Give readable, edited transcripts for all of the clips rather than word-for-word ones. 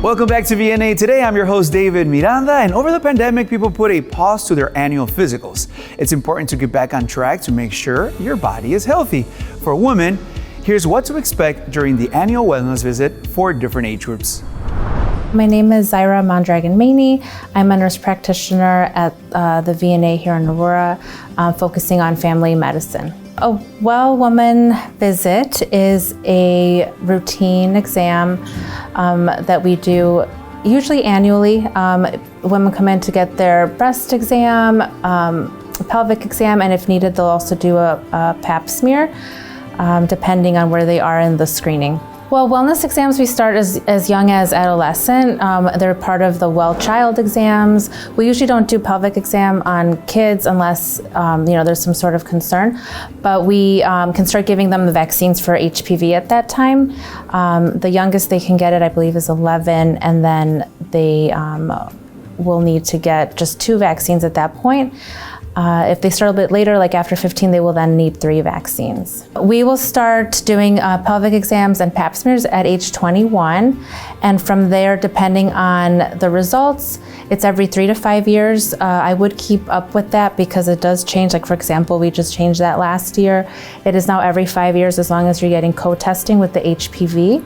Welcome back to VNA. Today, I'm your host, David Miranda, and over the pandemic, people put a pause to their annual physicals. It's important to get back on track to make sure your body is healthy. For women, here's what to expect during the annual wellness visit for different age groups. My name is Zaira Mondragon-Maney. I'm a nurse practitioner at the VNA here in Aurora, focusing on family medicine. A Well Woman visit is a routine exam that we do usually annually. Women come in to get their breast exam, pelvic exam, and if needed, they'll also do a pap smear, depending on where they are in the screening. Well, wellness exams we start as young as adolescent. They're part of the Well Child exams. We usually don't do pelvic exam on kids unless there's some sort of concern, but we can start giving them the vaccines for HPV at that time. The youngest they can get it, I believe, is 11, and then they will need to get just 2 vaccines at that point. If they start a bit later, like after 15, they will then need 3 vaccines. We will start doing pelvic exams and pap smears at age 21. And from there, depending on the results, it's every 3 to 5 years. I would keep up with that because it does change. Like, for example, we just changed that last year. It is now every 5 years as long as you're getting co-testing with the HPV.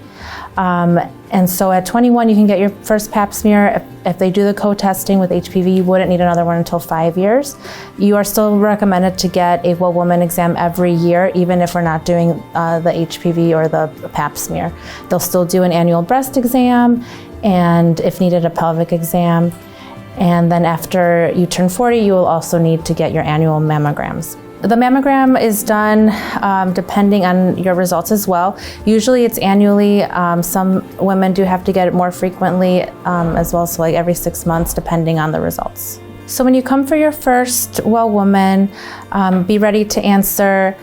And so at 21, you can get your first pap smear. If they do the co-testing with HPV, you wouldn't need another one until 5 years. You are still recommended to get a Well Woman exam every year, even if we're not doing the HPV or the pap smear. They'll still do an annual breast exam, and if needed, a pelvic exam. And then after you turn 40, you will also need to get your annual mammograms. The mammogram is done depending on your results as well. Usually it's annually. Some women do have to get it more frequently as well, so like every 6 months, depending on the results. So when you come for your first Well Woman, be ready to answer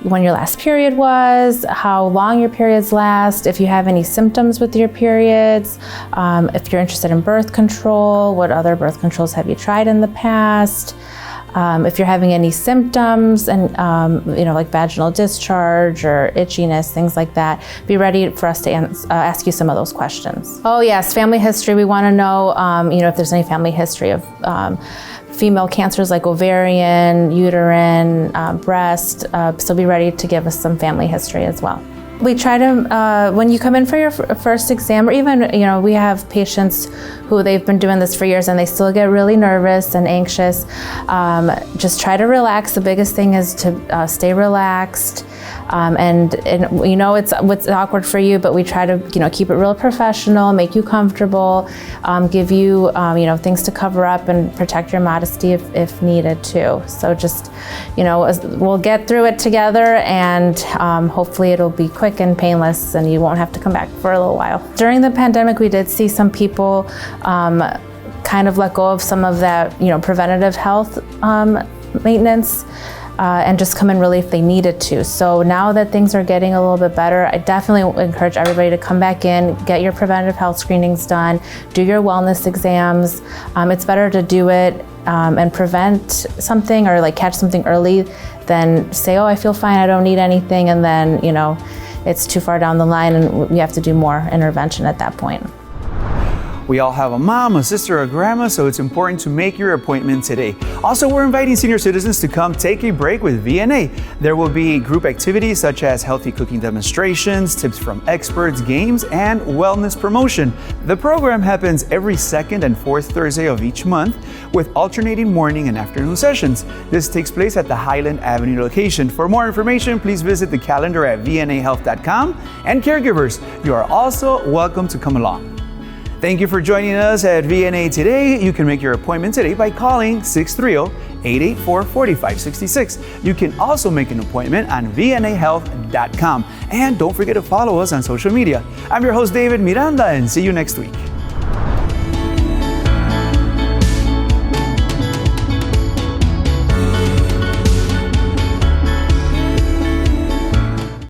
when your last period was, how long your periods last, if you have any symptoms with your periods, if you're interested in birth control, what other birth controls have you tried in the past, if you're having any symptoms and like vaginal discharge or itchiness, things like that, be ready for us to ask you some of those questions. Oh yes, family history. We want to know if there's any family history of female cancers like ovarian, uterine, breast. So be ready to give us some family history as well. We try to, when you come in for your first exam, or even, we have patients who they've been doing this for years and they still get really nervous and anxious. Just try to relax. The biggest thing is to stay relaxed. And it's awkward for you, but we try to, keep it real professional, make you comfortable, give you, things to cover up and protect your modesty if needed too. So just, we'll get through it together, and hopefully it'll be quick and painless and you won't have to come back for a little while. During the pandemic, we did see some people kind of let go of some of that, preventative health maintenance. And just come in really if they needed to. So now that things are getting a little bit better, I definitely encourage everybody to come back in, get your preventative health screenings done, do your wellness exams. It's better to do it and prevent something or like catch something early than say, oh, I feel fine, I don't need anything, and then, it's too far down the line and we have to do more intervention at that point. We all have a mom, a sister, or a grandma, so it's important to make your appointment today. Also, we're inviting senior citizens to come take a break with VNA. There will be group activities such as healthy cooking demonstrations, tips from experts, games, and wellness promotion. The program happens every 2nd and 4th Thursday of each month with alternating morning and afternoon sessions. This takes place at the Highland Avenue location. For more information, please visit the calendar at vnahealth.com. And caregivers, you are also welcome to come along. Thank you for joining us at VNA today. You can make your appointment today by calling 630-884-4566. You can also make an appointment on vnahealth.com. And don't forget to follow us on social media. I'm your host, David Miranda, and see you next week.